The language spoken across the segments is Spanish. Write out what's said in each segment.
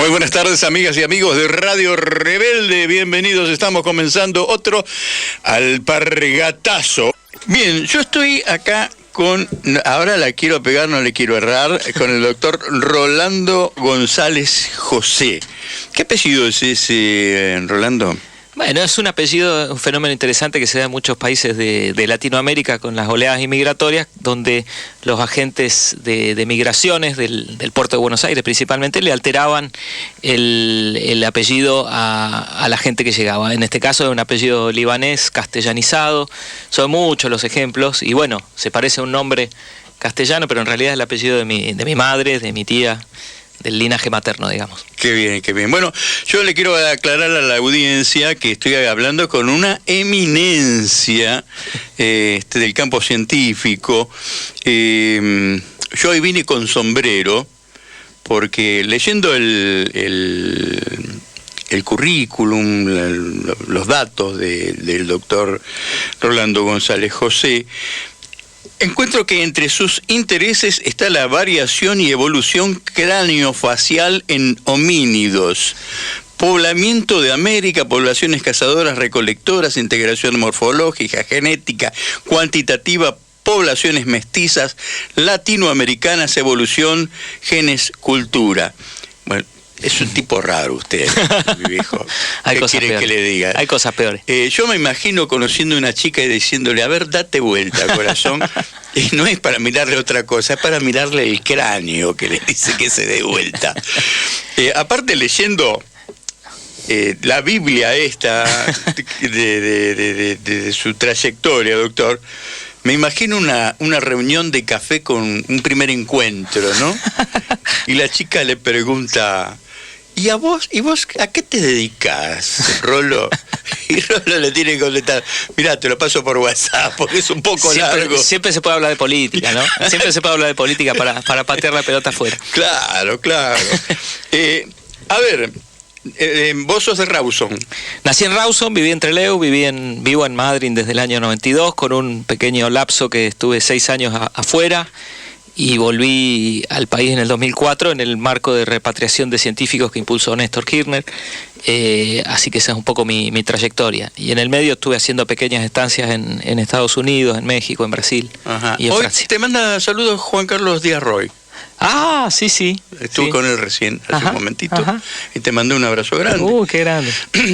Muy buenas tardes, amigas y amigos de Radio Rebelde. Bienvenidos, estamos comenzando otro Alpargatazo. Bien, yo estoy acá con, ahora la quiero pegar, no le quiero errar, con el doctor Rolando González José. ¿Qué apellido es ese, Rolando? Bueno, es un apellido, un fenómeno interesante que se da en muchos países de Latinoamérica con las oleadas inmigratorias, donde los agentes de migraciones del puerto de Buenos Aires principalmente le alteraban el apellido a la gente que llegaba. En este caso es un apellido libanés, castellanizado. Son muchos los ejemplos y bueno, se parece a un nombre castellano, pero en realidad es el apellido de mi madre, de mi tía, del linaje materno, digamos. Qué bien, qué bien. Bueno, yo le quiero aclarar a la audiencia que estoy hablando con una eminencia del campo científico. Yo hoy vine con sombrero porque leyendo el currículum, los datos del doctor Rolando González José, encuentro que entre sus intereses está la variación y evolución craneofacial en homínidos, poblamiento de América, poblaciones cazadoras, recolectoras, integración morfológica, genética, cuantitativa, poblaciones mestizas, latinoamericanas, evolución, genes, cultura. Bueno, es un tipo raro usted, mi viejo. Hay ¿Qué cosas quiere peores. que le diga? Hay cosas peores. Yo me imagino conociendo a una chica y diciéndole, a ver, date vuelta, corazón. Y no es para mirarle otra cosa, es para mirarle el cráneo que le dice que se dé vuelta. Aparte leyendo la Biblia esta de su trayectoria, doctor, me imagino una reunión de café con un primer encuentro, ¿no? Y la chica le pregunta, ¿y vos a qué te dedicas, Rolo? Y Rolo le tiene que contestar, mirá, te lo paso por WhatsApp, porque es un poco largo. Siempre se puede hablar de política, ¿no? Siempre se puede hablar de política para patear la pelota afuera. Claro, claro. A ver, vos sos de Rawson. Nací en Rawson, viví en Trelew, vivo en Madryn desde el año 92, con un pequeño lapso que estuve 6 años afuera. Y volví al país en el 2004 en el marco de repatriación de científicos que impulsó Néstor Kirchner, así que esa es un poco mi trayectoria. Y en el medio estuve haciendo pequeñas estancias en Estados Unidos, en México, en Brasil. Ajá. Y en Hoy Francia. te manda saludos Juan Carlos Díaz Roy. Ah, sí. Estuve con él recién, hace un momentito, y te mandé un abrazo grande. Qué grande.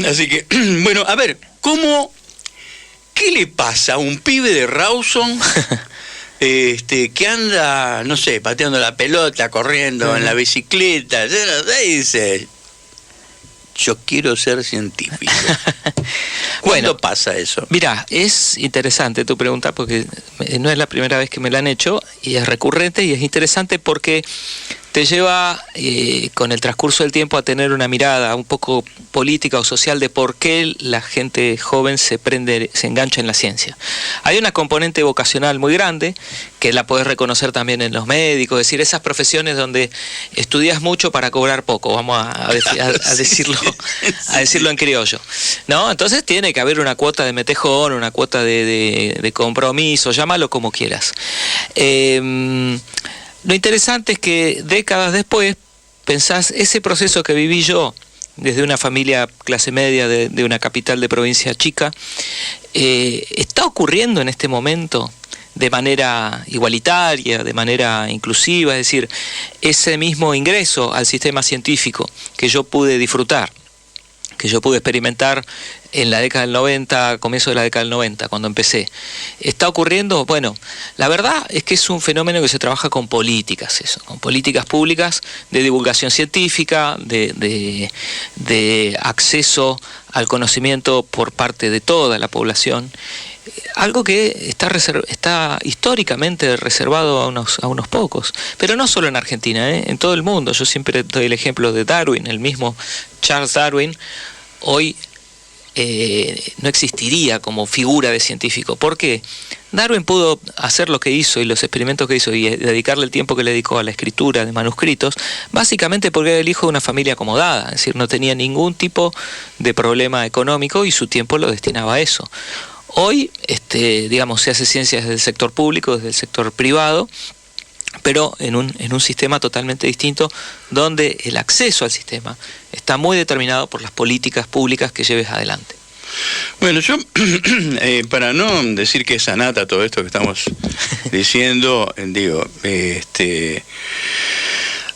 Así que, bueno, a ver, ¿qué le pasa a un pibe de Rawson que anda, no sé, pateando la pelota, corriendo en la bicicleta, y dice, yo quiero ser científico? ¿Cuándo pasa eso? Mira, es interesante tu pregunta porque no es la primera vez que me la han hecho y es recurrente y es interesante porque te lleva con el transcurso del tiempo a tener una mirada un poco política o social de por qué la gente joven se engancha en la ciencia. Hay una componente vocacional muy grande que la podés reconocer también en los médicos, es decir, esas profesiones donde estudias mucho para cobrar poco, vamos a decirlo en criollo, ¿no? Entonces tiene que haber una cuota de metejón, una cuota de compromiso, llámalo como quieras. Lo interesante es que décadas después pensás, ese proceso que viví yo desde una familia clase media de una capital de provincia chica, está ocurriendo en este momento de manera igualitaria, de manera inclusiva, es decir, ese mismo ingreso al sistema científico que yo pude disfrutar, que yo pude experimentar en la década del 90, comienzo de la década del 90, cuando empecé. ¿Está ocurriendo? Bueno, la verdad es que es un fenómeno que se trabaja con políticas, con políticas públicas de divulgación científica, de acceso al conocimiento por parte de toda la población. Algo que está históricamente reservado a unos pocos, pero no solo en Argentina, en todo el mundo. Yo siempre doy el ejemplo de Darwin, el mismo Charles Darwin, hoy no existiría como figura de científico. ¿Por qué? Darwin pudo hacer lo que hizo y los experimentos que hizo y dedicarle el tiempo que le dedicó a la escritura de manuscritos, básicamente porque era el hijo de una familia acomodada, es decir, no tenía ningún tipo de problema económico y su tiempo lo destinaba a eso. Hoy, digamos, se hace ciencia desde el sector público, desde el sector privado, pero en un sistema totalmente distinto, donde el acceso al sistema está muy determinado por las políticas públicas que lleves adelante. Bueno, yo, para no decir que es anata todo esto que estamos diciendo, digo,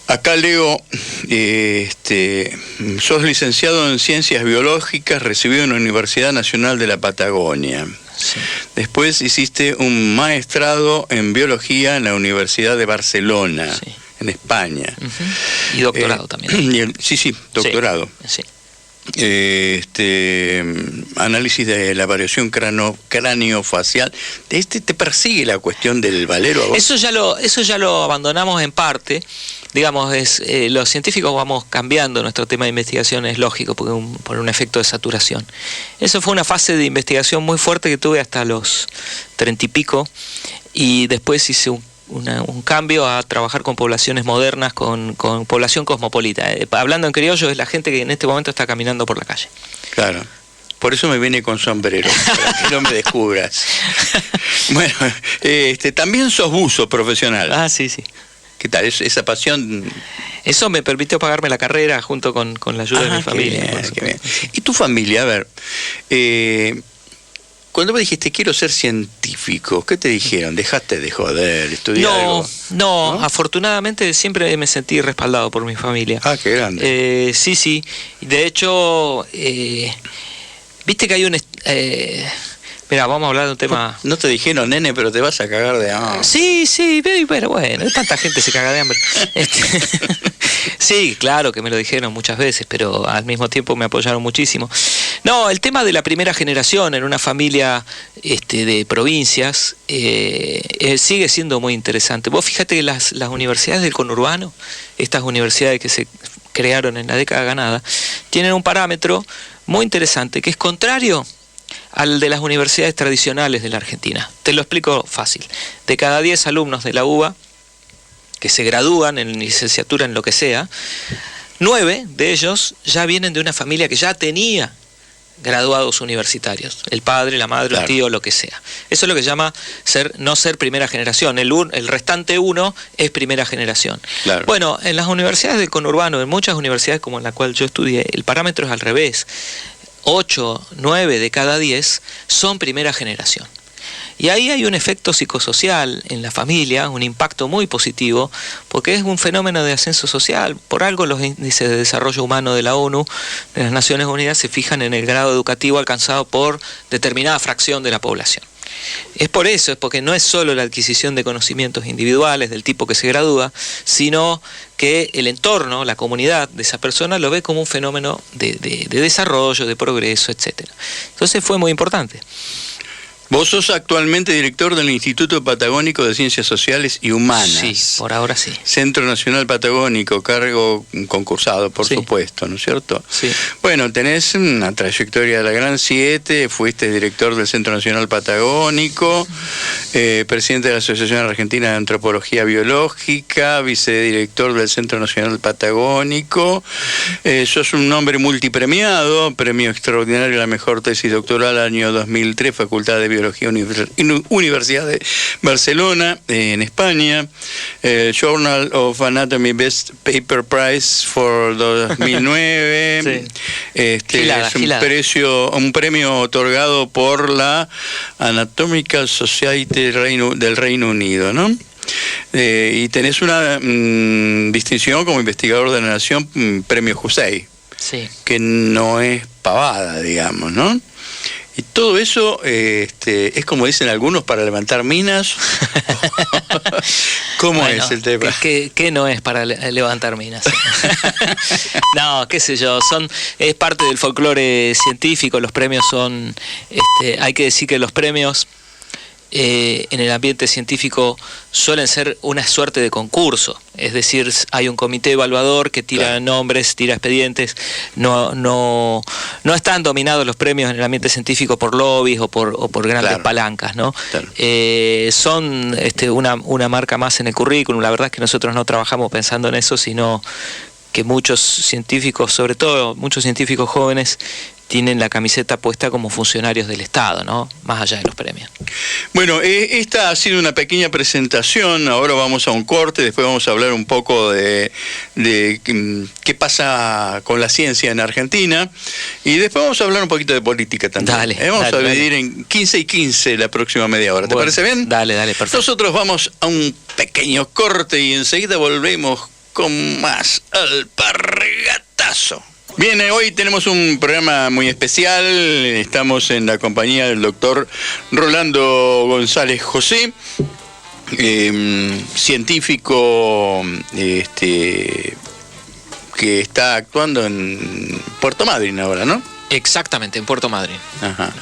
acá leo, sos licenciado en Ciencias Biológicas, recibido en la Universidad Nacional de la Patagonia. Sí. Después hiciste un maestrado en Biología en la Universidad de Barcelona, sí, en España. Uh-huh. Y doctorado también. Sí, doctorado. Sí. Análisis de la variación craneofacial. ¿Te persigue la cuestión del valero a vos? Eso ya lo abandonamos en parte. Digamos, los científicos vamos cambiando nuestro tema de investigación, es lógico, porque por un efecto de saturación. Eso fue una fase de investigación muy fuerte que tuve hasta los 30 y pico, y después hice un cambio a trabajar con poblaciones modernas, con población cosmopolita. Hablando en criollo, es la gente que en este momento está caminando por la calle. Claro. Por eso me viene con sombrero, para que no me descubras. Bueno, también sos buzo profesional. Ah, sí. ¿Qué tal? Esa pasión... Eso me permitió pagarme la carrera junto con la ayuda de mi familia. Qué bien. ¿Y tu familia? A ver, cuando me dijiste quiero ser científico, ¿qué te dijeron? ¿Dejaste de joder, estudiar algo? No, afortunadamente siempre me sentí respaldado por mi familia. Ah, qué grande. Sí. De hecho, viste que hay mira, vamos a hablar de un tema... No te dijeron, nene, pero te vas a cagar de hambre. Sí, pero bueno, tanta gente se caga de hambre. Sí, claro que me lo dijeron muchas veces, pero al mismo tiempo me apoyaron muchísimo. No, el tema de la primera generación en una familia de provincias sigue siendo muy interesante. Vos fíjate que las universidades del conurbano, estas universidades que se crearon en la década ganada, tienen un parámetro muy interesante que es contrario al de las universidades tradicionales de la Argentina. Te lo explico fácil. De cada 10 alumnos de la UBA que se gradúan en licenciatura en lo que sea, 9 de ellos ya vienen de una familia que ya tenía graduados universitarios, el padre, la madre, claro, el tío, lo que sea. Eso es lo que se llama no ser primera generación. El restante 1 es primera generación. Claro. Bueno, en las universidades del conurbano, en muchas universidades como en la cual yo estudié, el parámetro es al revés. 8, 9 de cada 10 son primera generación. Y ahí hay un efecto psicosocial en la familia, un impacto muy positivo, porque es un fenómeno de ascenso social. Por algo los índices de desarrollo humano de la ONU, de las Naciones Unidas, se fijan en el grado educativo alcanzado por determinada fracción de la población. Es por eso, es porque no es solo la adquisición de conocimientos individuales del tipo que se gradúa, sino que el entorno, la comunidad de esa persona lo ve como un fenómeno de desarrollo, de progreso, etc. Entonces fue muy importante. Vos sos actualmente director del Instituto Patagónico de Ciencias Sociales y Humanas. Sí, por ahora sí. Centro Nacional Patagónico, cargo concursado, por supuesto, ¿no es cierto? Sí. Bueno, tenés una trayectoria de la Gran 7, fuiste director del Centro Nacional Patagónico, presidente de la Asociación Argentina de Antropología Biológica, vicedirector del Centro Nacional Patagónico, sos un hombre multipremiado, premio extraordinario a la mejor tesis doctoral año 2003, Facultad de Biología, Universidad de Barcelona, en España, Journal of Anatomy Best Paper Prize for 2009. Sí. Es un premio otorgado por la Anatomical Society del Reino Unido, ¿no? Y tenés una distinción como investigador de la Nación, premio Jusey, sí, que no es pavada, digamos, ¿no? Y todo eso es como dicen algunos para levantar minas. ¿Cómo bueno, es el tema? ¿Qué no es para levantar minas? No, qué sé yo, es parte del folclore científico. Los premios son, hay que decir que los premios en el ambiente científico suelen ser una suerte de concurso, es decir, hay un comité evaluador que tira nombres, tira expedientes, no están dominados los premios en el ambiente científico por lobbies o por grandes palancas, ¿no? Son una marca más en el currículum. La verdad es que nosotros no trabajamos pensando en eso, sino que muchos científicos, sobre todo muchos científicos jóvenes, tienen la camiseta puesta como funcionarios del Estado, ¿no? Más allá de los premios. Bueno, esta ha sido una pequeña presentación, ahora vamos a un corte, después vamos a hablar un poco de qué pasa con la ciencia en Argentina, y después vamos a hablar un poquito de política también. Vamos a dividir en 15 y 15 la próxima media hora, ¿te parece bien? Dale, perfecto. Nosotros vamos a un pequeño corte y enseguida volvemos con más Alpargatazo. Bien, hoy tenemos un programa muy especial, estamos en la compañía del doctor Rolando González José, científico que está actuando en Puerto Madryn ahora, ¿no? Exactamente, en Puerto Madryn. Ajá.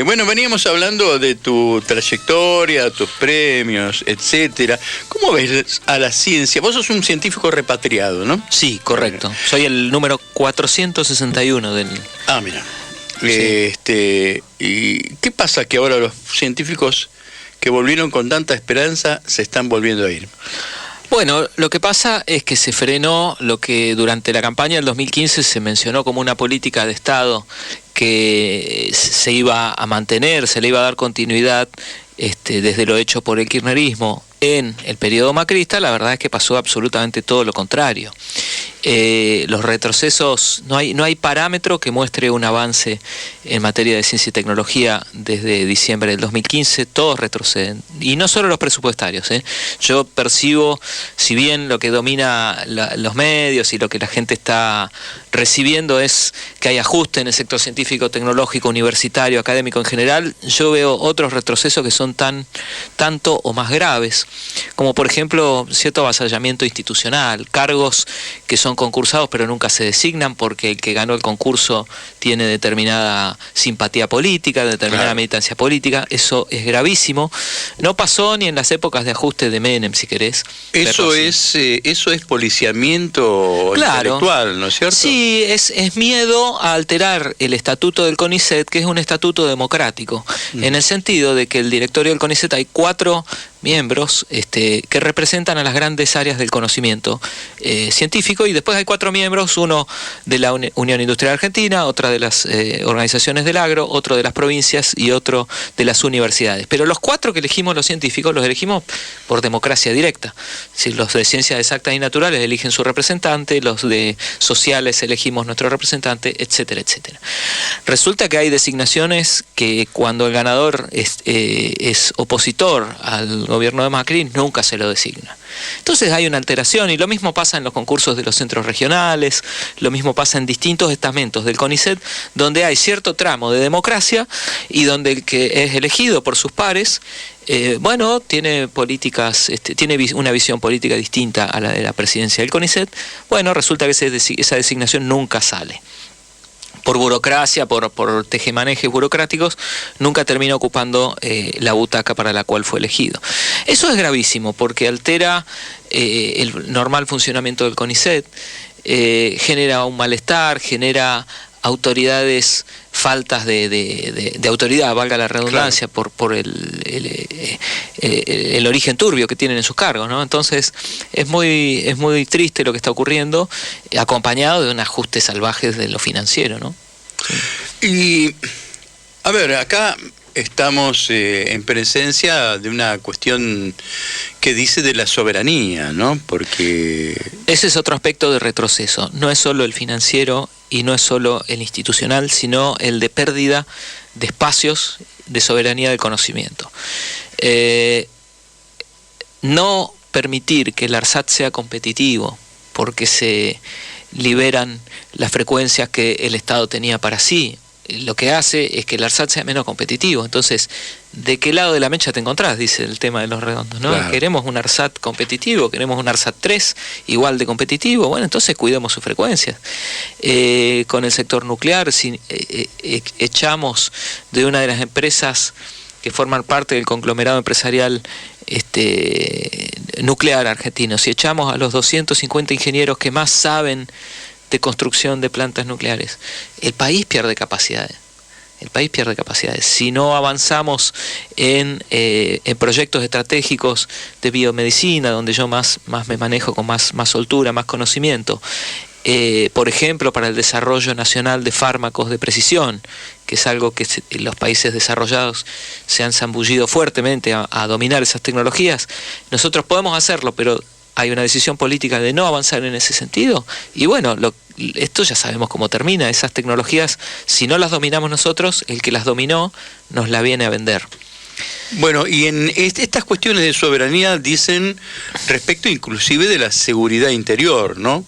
Bueno, veníamos hablando de tu trayectoria, tus premios, etcétera. ¿Cómo ves a la ciencia? Vos sos un científico repatriado, ¿no? Sí, correcto. Soy el número 461 del... Ah, mira. Sí. ¿Y qué pasa que ahora los científicos que volvieron con tanta esperanza se están volviendo a ir? Bueno, lo que pasa es que se frenó lo que durante la campaña del 2015 se mencionó como una política de Estado que se iba a mantener, se le iba a dar continuidad desde lo hecho por el kirchnerismo en el periodo macrista. La verdad es que pasó absolutamente todo lo contrario. Los retrocesos, no hay parámetro que muestre un avance en materia de ciencia y tecnología desde diciembre del 2015, todos retroceden, y no solo los presupuestarios. Yo percibo, si bien lo que domina los medios y lo que la gente está recibiendo es que hay ajuste en el sector científico, tecnológico, universitario, académico en general, yo veo otros retrocesos que son tanto o más graves, como por ejemplo cierto avasallamiento institucional, cargos que son concursados pero nunca se designan porque el que ganó el concurso tiene determinada simpatía política, determinada militancia política. Eso es gravísimo. No pasó ni en las épocas de ajuste de Menem, si querés. Eso es policiamiento intelectual, ¿no es cierto? Sí, es miedo a alterar el estatuto del CONICET, que es un estatuto democrático, en el sentido de que el directorio del CONICET hay 4 miembros que representan a las grandes áreas del conocimiento científico, y después hay 4 miembros, uno de la Unión Industrial Argentina, otra de las organizaciones del agro, otro de las provincias y otro de las universidades. Pero los 4 que elegimos los científicos los elegimos por democracia directa. Si los de ciencias exactas y naturales eligen su representante, los de sociales elegimos nuestro representante, etcétera, etcétera. Resulta que hay designaciones que cuando el ganador es opositor al gobierno de Macri, nunca se lo designa. Entonces hay una alteración, y lo mismo pasa en los concursos de los centros regionales, lo mismo pasa en distintos estamentos del CONICET, donde hay cierto tramo de democracia y donde el que es elegido por sus pares, tiene políticas, tiene una visión política distinta a la de la presidencia del CONICET. Bueno, resulta que esa designación nunca sale. Por burocracia, por tejemanejes burocráticos, nunca termina ocupando la butaca para la cual fue elegido. Eso es gravísimo porque altera el normal funcionamiento del CONICET, genera un malestar, genera autoridades, faltas de autoridad, valga la redundancia, claro, por el origen turbio que tienen en sus cargos, ¿no? Entonces es muy triste lo que está ocurriendo, acompañado de un ajuste salvaje de lo financiero, ¿no? Sí. Y a ver, acá estamos en presencia de una cuestión que dice de la soberanía, ¿no? Porque ese es otro aspecto de retroceso. No es solo el financiero y no es solo el institucional, sino el de pérdida de espacios de soberanía del conocimiento. No permitir que el ARSAT sea competitivo porque se liberan las frecuencias que el Estado tenía para sí, lo que hace es que el ARSAT sea menos competitivo. Entonces, ¿de qué lado de la mecha te encontrás? Dice el tema de los redondos, ¿no? Claro. Queremos un ARSAT competitivo, queremos un ARSAT 3 igual de competitivo. Bueno, entonces cuidemos sus frecuencias. Con el sector nuclear, si echamos de una de las empresas que forman parte del conglomerado empresarial nuclear argentino, si echamos a los 250 ingenieros que más saben de construcción de plantas nucleares, el país pierde capacidades. el país pierde capacidades. Si no avanzamos en proyectos estratégicos de biomedicina, donde yo más me manejo con más soltura, más conocimiento, por ejemplo, para el desarrollo nacional de fármacos de precisión, que es algo que los países desarrollados se han zambullido fuertemente a dominar esas tecnologías, nosotros podemos hacerlo, pero hay una decisión política de no avanzar en ese sentido, y bueno, esto ya sabemos cómo termina. Esas tecnologías, si no las dominamos nosotros, el que las dominó nos la viene a vender. Bueno, y en estas cuestiones de soberanía dicen respecto inclusive de la seguridad interior, ¿no?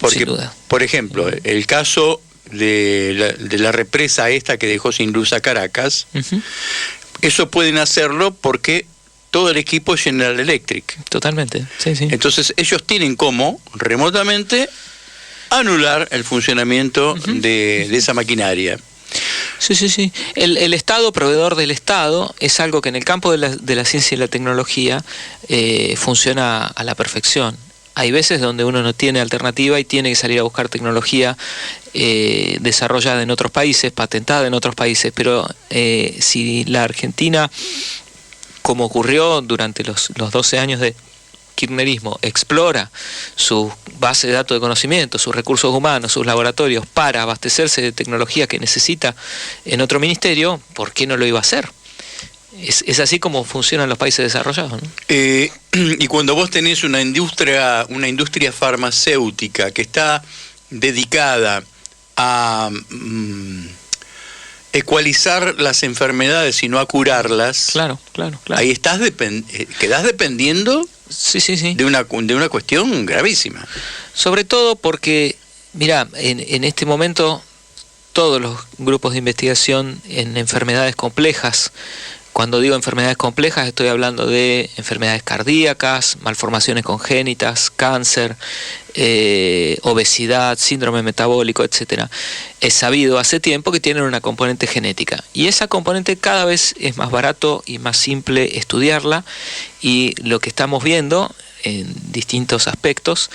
Porque, sin duda. Por ejemplo, el caso de la represa esta que dejó sin luz a Caracas, eso pueden hacerlo porque todo el equipo es General Electric. Totalmente, sí. Entonces ellos tienen como remotamente anular el funcionamiento de esa maquinaria. Sí. El Estado, proveedor del Estado, es algo que en el campo de la ciencia y la tecnología funciona a la perfección. Hay veces donde uno no tiene alternativa y tiene que salir a buscar tecnología desarrollada en otros países, patentada en otros países, pero si la Argentina, como ocurrió durante los 12 años de kirchnerismo, explora su base de datos de conocimiento, sus recursos humanos, sus laboratorios para abastecerse de tecnología que necesita en otro ministerio, ¿por qué no lo iba a hacer? Es así como funcionan los países desarrollados, ¿no? Y cuando vos tenés una industria farmacéutica que está dedicada a ecualizar las enfermedades y no a curarlas, claro. ahí quedás dependiendo sí. de una cuestión gravísima. Sobre todo porque, mira, en este momento todos los grupos de investigación en enfermedades complejas, cuando digo enfermedades complejas estoy hablando de enfermedades cardíacas, malformaciones congénitas, cáncer, obesidad, síndrome metabólico, etcétera. Es sabido hace tiempo que tienen una componente genética y esa componente cada vez es más barato y más simple estudiarla, y lo que estamos viendo en distintos aspectos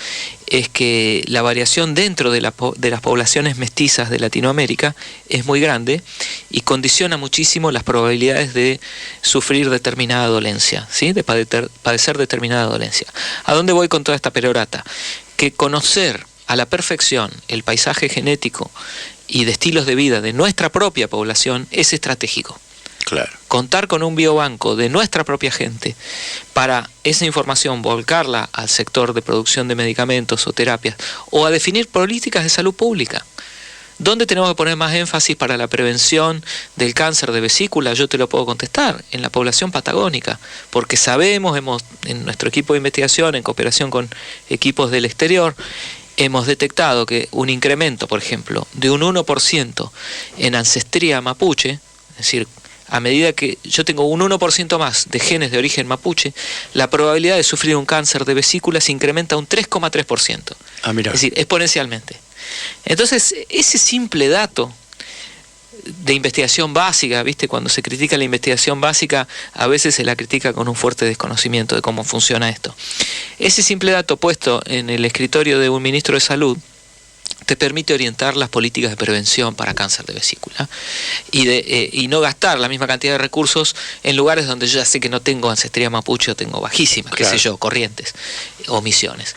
es que la variación dentro de las poblaciones mestizas de Latinoamérica es muy grande y condiciona muchísimo las probabilidades de sufrir determinada dolencia, ¿sí? De padecer determinada dolencia. ¿A dónde voy con toda esta perorata? Que conocer a la perfección el paisaje genético y de estilos de vida de nuestra propia población es estratégico. Claro. Contar con un biobanco de nuestra propia gente para esa información volcarla al sector de producción de medicamentos o terapias o a definir políticas de salud pública. ¿Dónde tenemos que poner más énfasis para la prevención del cáncer de vesícula? Yo te lo puedo contestar, en la población patagónica, porque sabemos, en nuestro equipo de investigación, en cooperación con equipos del exterior, hemos detectado que un incremento, por ejemplo, de un 1% en ancestría mapuche, es decir, a medida que yo tengo un 1% más de genes de origen mapuche, la probabilidad de sufrir un cáncer de vesícula se incrementa un 3,3%. Ah, mira. Es decir, exponencialmente. Entonces, ese simple dato de investigación básica, ¿viste? Cuando se critica la investigación básica, a veces se la critica con un fuerte desconocimiento de cómo funciona esto. Ese simple dato puesto en el escritorio de un ministro de Salud te permite orientar las políticas de prevención para cáncer de vesícula y no gastar la misma cantidad de recursos en lugares donde yo ya sé que no tengo ancestría mapuche o tengo bajísima, claro, qué sé yo, Corrientes o Misiones.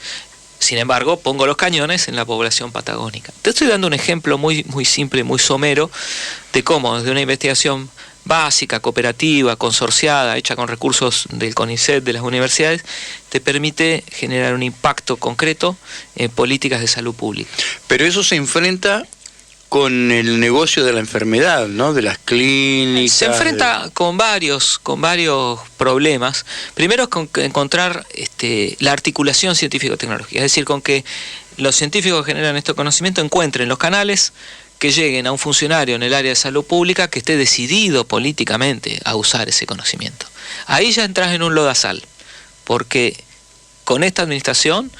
Sin embargo, pongo los cañones en la población patagónica. Te estoy dando un ejemplo muy simple, muy somero, de cómo desde una investigación básica, cooperativa, consorciada, hecha con recursos del CONICET, de las universidades, te permite generar un impacto concreto en políticas de salud pública. Pero eso se enfrenta con el negocio de la enfermedad, ¿no? De las clínicas. Se enfrenta con varios problemas. Primero es con encontrar la articulación científico-tecnológica, es decir, con que los científicos que generan este conocimiento encuentren los canales que lleguen a un funcionario en el área de salud pública que esté decidido políticamente a usar ese conocimiento. Ahí ya entras en un lodazal, porque con esta administración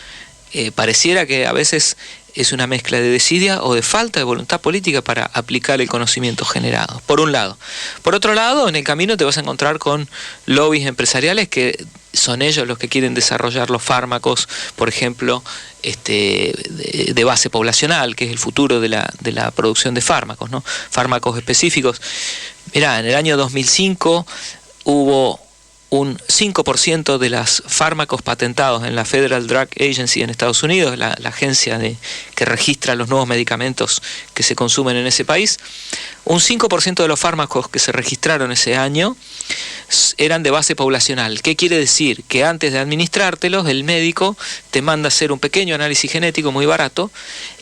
pareciera que a veces es una mezcla de desidia o de falta de voluntad política para aplicar el conocimiento generado, por un lado. Por otro lado, en el camino te vas a encontrar con lobbies empresariales que son ellos los que quieren desarrollar los fármacos, por ejemplo, de base poblacional, que es el futuro de la producción de fármacos, ¿no? Fármacos específicos. Mirá, en el año 2005 hubo un 5% de los fármacos patentados en la Federal Drug Agency en Estados Unidos, la agencia que registra los nuevos medicamentos que se consumen en ese país. Un 5% de los fármacos que se registraron ese año eran de base poblacional. ¿Qué quiere decir? Que antes de administrártelos, el médico te manda a hacer un pequeño análisis genético muy barato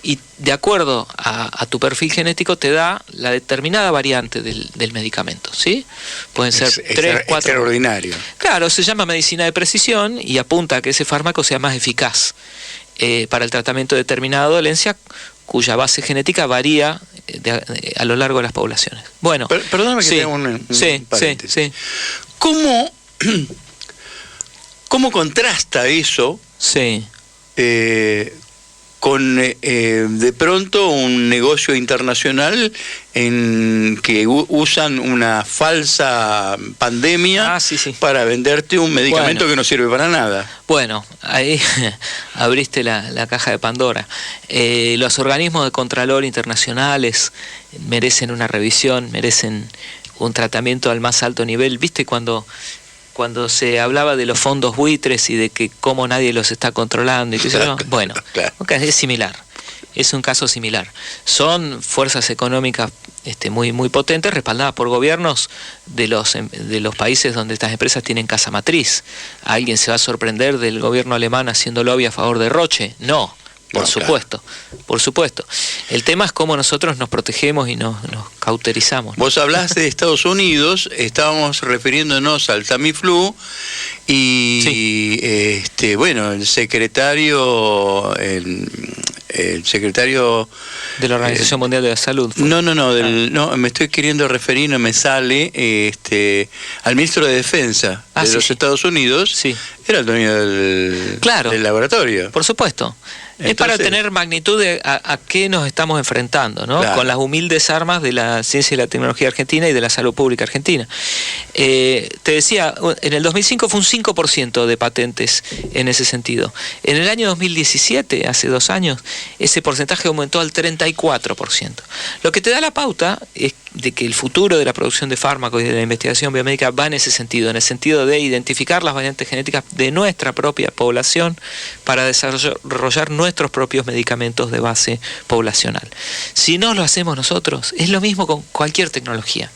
y de acuerdo a tu perfil genético te da la determinada variante del medicamento, ¿sí? Pueden ser 3, 4... Extraordinario. Claro, se llama medicina de precisión y apunta a que ese fármaco sea más eficaz para el tratamiento de determinada dolencia cuya base genética varía a lo largo de las poblaciones. Bueno, perdóname que tenga un paréntesis. Sí. ¿Cómo contrasta eso con de pronto un negocio internacional en que usan una falsa pandemia para venderte un medicamento que no sirve para nada? Bueno, ahí abriste la caja de Pandora. Los organismos de contralor internacionales merecen una revisión, merecen un tratamiento al más alto nivel. ¿Viste cuando se hablaba de los fondos buitres y de que cómo nadie los está controlando y qué sé yo? Bueno, claro. Es similar, es un caso similar. Son fuerzas económicas muy, muy potentes, respaldadas por gobiernos de los países donde estas empresas tienen casa matriz. ¿Alguien se va a sorprender del gobierno alemán haciendo lobby a favor de Roche? No. Por supuesto. El tema es cómo nosotros nos protegemos y nos cauterizamos, ¿no? Vos hablaste de Estados Unidos, estábamos refiriéndonos al Tamiflu y bueno, el secretario de la Organización Mundial de la Salud. No, me estoy queriendo referir, no me sale, al ministro de Defensa de los Estados Unidos. Era el dueño del laboratorio. Por supuesto. Entonces, es para tener magnitud de a qué nos estamos enfrentando, ¿no? Claro. Con las humildes armas de la ciencia y la tecnología argentina y de la salud pública argentina. Te decía, en el 2005 fue un 5% de patentes en ese sentido. En el año 2017, hace 2 años, ese porcentaje aumentó al 34%. Lo que te da la pauta es de que el futuro de la producción de fármacos y de la investigación biomédica va en ese sentido, en el sentido de identificar las variantes genéticas de nuestra propia población para desarrollar nuestros propios medicamentos de base poblacional. Si no lo hacemos nosotros, es lo mismo con cualquier tecnología.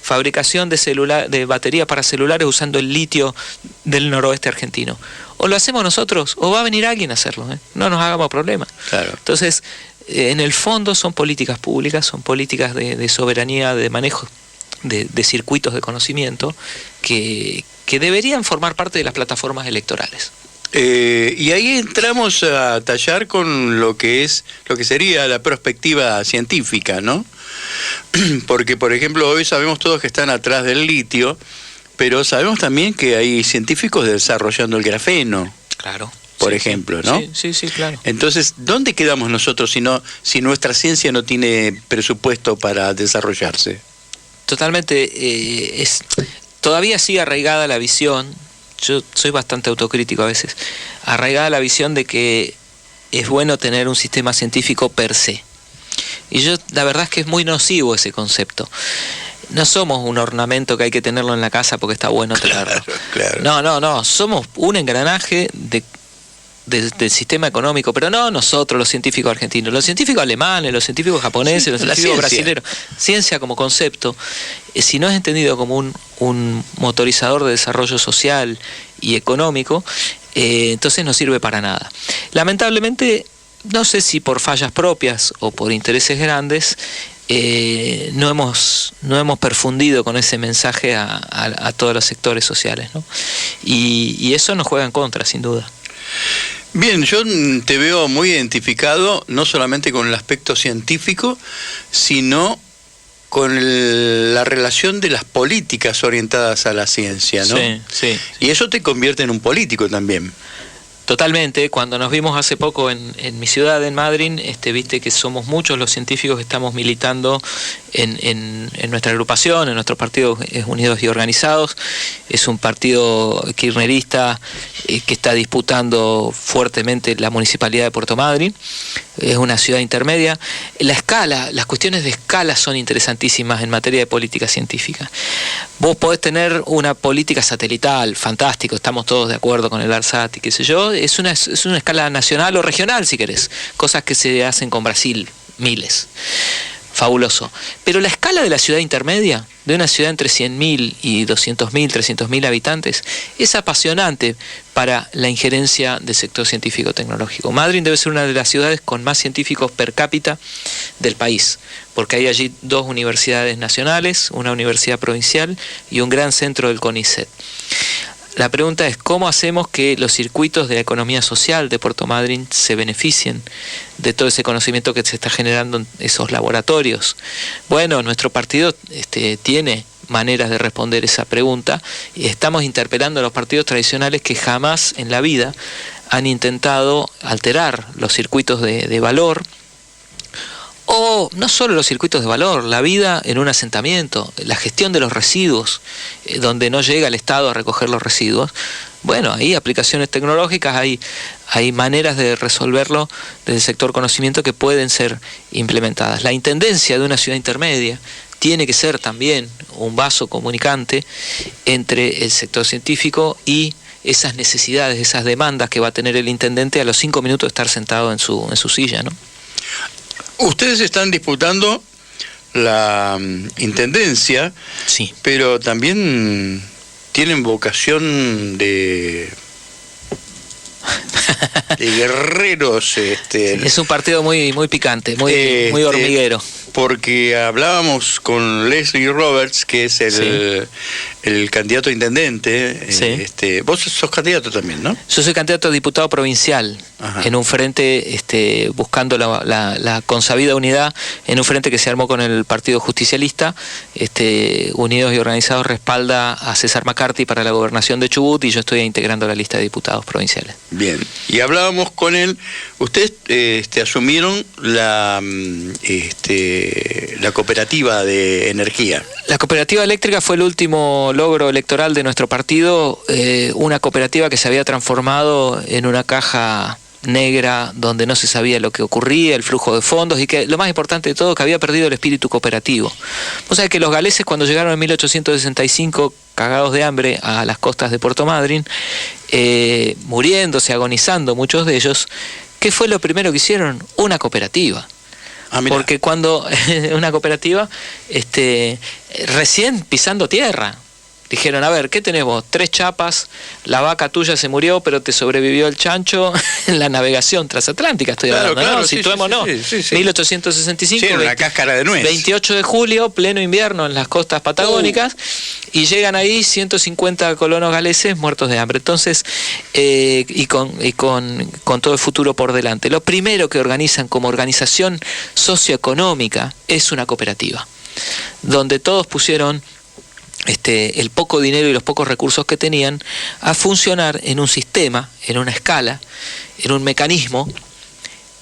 Fabricación de baterías para celulares usando el litio del noroeste argentino. O lo hacemos nosotros, o va a venir alguien a hacerlo, ¿eh? No nos hagamos problemas. Claro. Entonces, en el fondo son políticas públicas, son políticas de soberanía, de manejo de circuitos de conocimiento que deberían formar parte de las plataformas electorales. Y ahí entramos a tallar con lo que sería la perspectiva científica, ¿no? Porque, por ejemplo, hoy sabemos todos que están atrás del litio, pero sabemos también que hay científicos desarrollando el grafeno. Claro. Por ejemplo, ¿no? Sí, claro. Entonces, ¿dónde quedamos nosotros si nuestra ciencia no tiene presupuesto para desarrollarse? Totalmente. Todavía sigue arraigada la visión, yo soy bastante autocrítico a veces, arraigada la visión de que es bueno tener un sistema científico per se. Y la verdad es que es muy nocivo ese concepto. No somos un ornamento que hay que tenerlo en la casa porque está bueno tenerlo. Claro. No, somos un engranaje del sistema económico, pero no nosotros los científicos argentinos, los científicos alemanes, los científicos japoneses, los científicos brasileños. Ciencia como concepto, si no es entendido como un motorizador de desarrollo social y económico, entonces no sirve para nada. Lamentablemente, no sé si por fallas propias o por intereses grandes, no hemos perfundido con ese mensaje a todos los sectores sociales, ¿no? Y eso nos juega en contra, sin duda. Bien, yo te veo muy identificado, no solamente con el aspecto científico, sino con la relación de las políticas orientadas a la ciencia, ¿no? Sí. Y eso te convierte en un político también. Totalmente. Cuando nos vimos hace poco en mi ciudad, en Madryn, viste que somos muchos los científicos que estamos militando en nuestra agrupación, en nuestro partido Unidos y Organizados. Es un partido kirchnerista que está disputando fuertemente la municipalidad de Puerto Madryn. Es una ciudad intermedia. La escala, las cuestiones de escala son interesantísimas en materia de política científica. Vos podés tener una política satelital, fantástico, estamos todos de acuerdo con el ARSAT y qué sé yo. Es una escala nacional o regional, si querés. Cosas que se hacen con Brasil, miles. Fabuloso. Pero la escala de la ciudad intermedia, de una ciudad entre 100.000 y 200.000, 300.000 habitantes, es apasionante para la injerencia del sector científico-tecnológico. Madryn debe ser una de las ciudades con más científicos per cápita del país, porque hay allí 2 universidades nacionales, una universidad provincial y un gran centro del CONICET. La pregunta es, ¿cómo hacemos que los circuitos de la economía social de Puerto Madryn se beneficien de todo ese conocimiento que se está generando en esos laboratorios? Bueno, nuestro partido tiene maneras de responder esa pregunta y estamos interpelando a los partidos tradicionales que jamás en la vida han intentado alterar los circuitos de valor, o no solo los circuitos de valor, la vida en un asentamiento, la gestión de los residuos, donde no llega el Estado a recoger los residuos. Bueno, hay aplicaciones tecnológicas, hay maneras de resolverlo desde el sector conocimiento que pueden ser implementadas. La intendencia de una ciudad intermedia tiene que ser también un vaso comunicante entre el sector científico y esas necesidades, esas demandas que va a tener el intendente a los 5 minutos de estar sentado en su silla, ¿no? Ustedes están disputando la intendencia, sí, pero también tienen vocación de guerreros. Es un partido muy picante, muy hormiguero. Porque hablábamos con Leslie Roberts, que es el candidato a intendente. Sí. Vos sos candidato también, ¿no? Yo soy candidato a diputado provincial. Ajá. En un frente, buscando la consabida unidad, en un frente que se armó con el Partido Justicialista. Unidos y Organizados respalda a César McCarthy para la gobernación de Chubut y yo estoy integrando la lista de diputados provinciales. Bien, y hablábamos con él. Ustedes asumieron la cooperativa de energía. La cooperativa eléctrica fue el último logro electoral de nuestro partido, una cooperativa que se había transformado en una caja negra donde no se sabía lo que ocurría, el flujo de fondos y que lo más importante de todo, que había perdido el espíritu cooperativo. Vos sabés que los galeses cuando llegaron en 1865 cagados de hambre a las costas de Puerto Madryn, muriéndose, agonizando muchos de ellos, ¿qué fue lo primero que hicieron? Una cooperativa. Porque cuando una cooperativa, recién pisando tierra, dijeron, a ver, ¿qué tenés vos? 3 chapas, la vaca tuya se murió, pero te sobrevivió el chancho en la navegación transatlántica, estoy hablando, claro, ¿no? Situémonos, sí. 1865, en la cáscara de nuez. 28 de julio, pleno invierno en las costas patagónicas, y llegan ahí 150 colonos galeses muertos de hambre. Entonces, y con todo el futuro por delante. Lo primero que organizan como organización socioeconómica es una cooperativa, donde todos pusieron el poco dinero y los pocos recursos que tenían a funcionar en un sistema, en una escala, en un mecanismo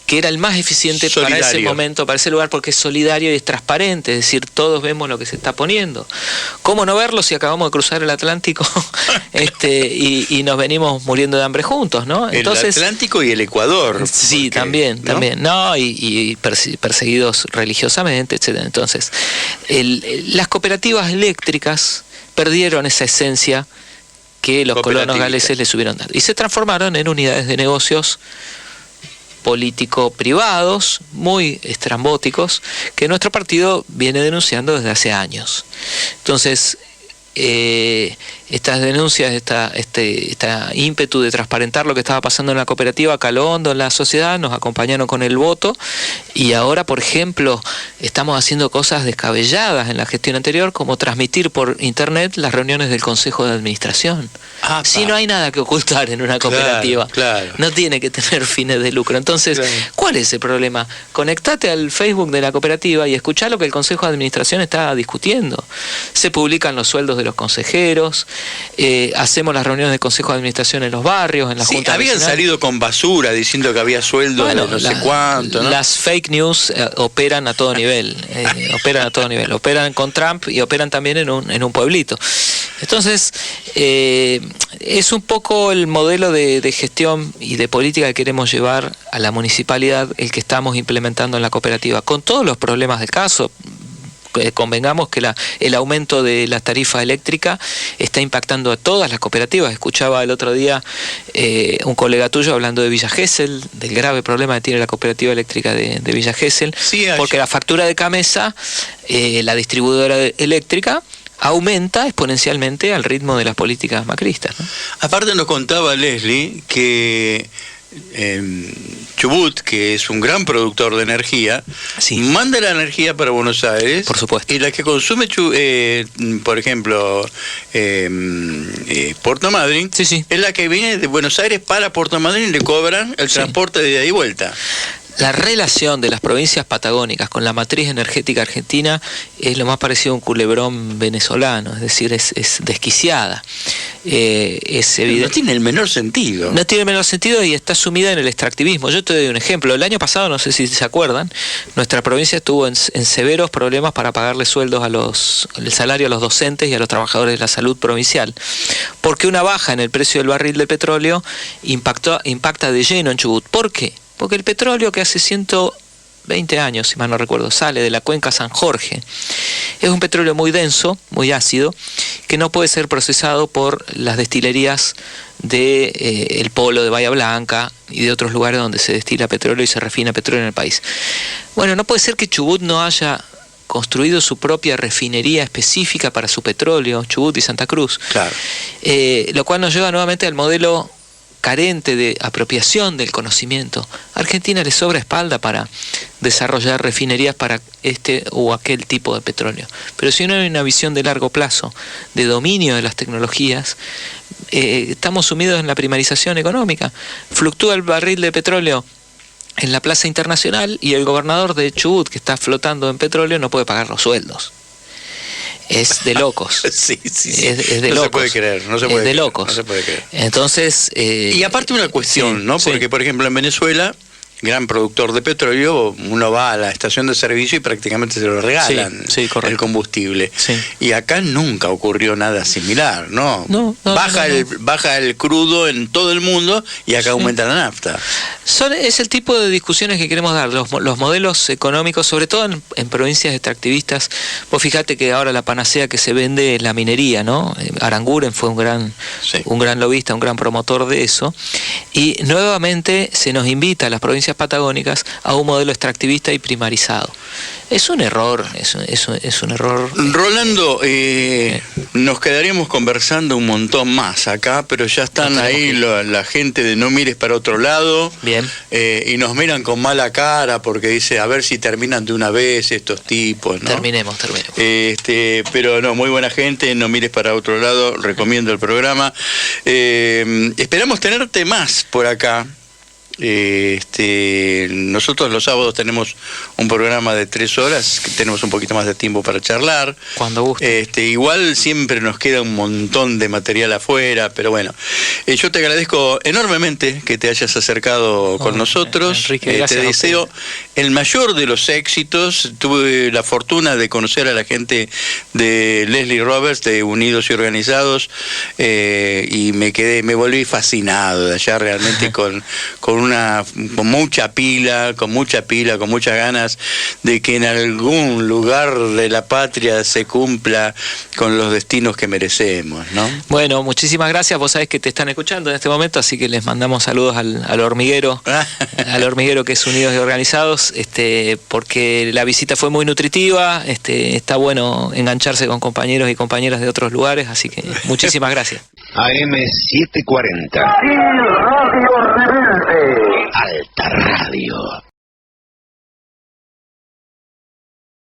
que era el más eficiente solidario para ese momento, para ese lugar, porque es solidario y es transparente, es decir, todos vemos lo que se está poniendo. ¿Cómo no verlo si acabamos de cruzar el Atlántico y nos venimos muriendo de hambre juntos, ¿no? Entonces, el Atlántico y el Ecuador. Sí, porque, también. ¿No? Y perseguidos religiosamente, etcétera. Entonces, las cooperativas eléctricas perdieron esa esencia que los colonos galeses les hubieron dado y se transformaron en unidades de negocios político-privados, muy estrambóticos, que nuestro partido viene denunciando desde hace años. Entonces, estas denuncias, esta ímpetu de transparentar lo que estaba pasando en la cooperativa caló hondo en la sociedad, nos acompañaron con el voto y ahora, por ejemplo, estamos haciendo cosas descabelladas en la gestión anterior, como transmitir por internet las reuniones del Consejo de Administración. Si no hay nada que ocultar en una cooperativa, claro. No tiene que tener fines de lucro. Entonces, ¿cuál es el problema? Conectate al Facebook de la cooperativa y escuchá lo que el Consejo de Administración está discutiendo. Se publican los sueldos de de los consejeros, hacemos las reuniones de consejo de administración en los barrios, en la Junta habían Nacional. salido con basura diciendo que había sueldos de no sé cuánto, ¿no? Las fake news operan a todo nivel, operan con Trump y operan también en un pueblito. Entonces, es un poco el modelo de gestión y de política que queremos llevar a la municipalidad, el que estamos implementando en la cooperativa, con todos los problemas del caso. Convengamos que el aumento de la tarifa eléctrica está impactando a todas las cooperativas. Escuchaba el otro día un colega tuyo hablando de Villa Gesell, del grave problema que tiene la cooperativa eléctrica de Villa Gesell, porque la factura de Camesa, la distribuidora eléctrica, aumenta exponencialmente al ritmo de las políticas macristas, ¿no? Aparte nos contaba Leslie que Chubut, que es un gran productor de energía, manda la energía para Buenos Aires, por supuesto, y la que consume por ejemplo Puerto Madryn, es la que viene de Buenos Aires para Puerto Madryn y le cobran el transporte de ida y vuelta. La relación de las provincias patagónicas con la matriz energética argentina es lo más parecido a un culebrón venezolano, es decir, es desquiciada. Es evidente. No tiene el menor sentido. No tiene el menor sentido y está sumida en el extractivismo. Yo te doy un ejemplo. El año pasado, no sé si se acuerdan, nuestra provincia estuvo en severos problemas para pagarle sueldos el salario a los docentes y a los trabajadores de la salud provincial, porque una baja en el precio del barril de petróleo impacta de lleno en Chubut. ¿Por qué? Porque el petróleo, que hace 120 años, si mal no recuerdo, sale de la cuenca San Jorge, es un petróleo muy denso, muy ácido, que no puede ser procesado por las destilerías el Polo de Bahía Blanca y de otros lugares donde se destila petróleo y se refina petróleo en el país. Bueno, no puede ser que Chubut no haya construido su propia refinería específica para su petróleo, Chubut y Santa Cruz. Claro. Lo cual nos lleva nuevamente al modelo carente de apropiación del conocimiento. A Argentina le sobra espalda para desarrollar refinerías para este o aquel tipo de petróleo. Pero si no hay una visión de largo plazo, de dominio de las tecnologías, estamos sumidos en la primarización económica. Fluctúa el barril de petróleo en la plaza internacional y el gobernador de Chubut, que está flotando en petróleo, no puede pagar los sueldos. Es de locos. Sí. Es de locos. Se puede creer, no se puede es de creer, locos. No se puede creer. Entonces, y aparte una cuestión, ¿no? Porque, por ejemplo, en Venezuela, gran productor de petróleo, uno va a la estación de servicio y prácticamente se lo regalan el combustible. Sí. Y acá nunca ocurrió nada similar, ¿no? Baja el crudo en todo el mundo y acá aumenta la nafta. Es el tipo de discusiones que queremos dar, los modelos económicos, sobre todo en provincias extractivistas. Vos fíjate que ahora la panacea que se vende es la minería, ¿no? Aranguren fue un gran lobista, un gran promotor de eso. Y nuevamente se nos invita a las provincias patagónicas a un modelo extractivista y primarizado. Es un error, es un error. Rolando, nos quedaríamos conversando un montón más acá, pero ya están ahí la gente de No Mires para Otro Lado. Bien. Y nos miran con mala cara porque dice, a ver si terminan de una vez estos tipos, ¿no? Terminemos. Pero no, muy buena gente, No Mires para Otro Lado, recomiendo el programa. Esperamos tenerte más por acá. Nosotros los sábados tenemos un programa de 3 horas, que tenemos un poquito más de tiempo para charlar. Cuando guste. Igual siempre nos queda un montón de material afuera, pero bueno, yo te agradezco enormemente que te hayas acercado con nosotros. Enrique, te deseo el mayor de los éxitos. Tuve la fortuna de conocer a la gente de Leslie Roberts, de Unidos y Organizados, y me volví fascinado de allá realmente con mucha pila, con muchas ganas de que en algún lugar de la patria se cumpla con los destinos que merecemos, ¿no? Bueno, muchísimas gracias. Vos sabés que te están escuchando en este momento, así que les mandamos saludos al hormiguero, al hormiguero que es Unidos y Organizados, porque la visita fue muy nutritiva. Está bueno engancharse con compañeros y compañeras de otros lugares, así que muchísimas gracias. AM 740. Radio Rebelde. Alta Radio.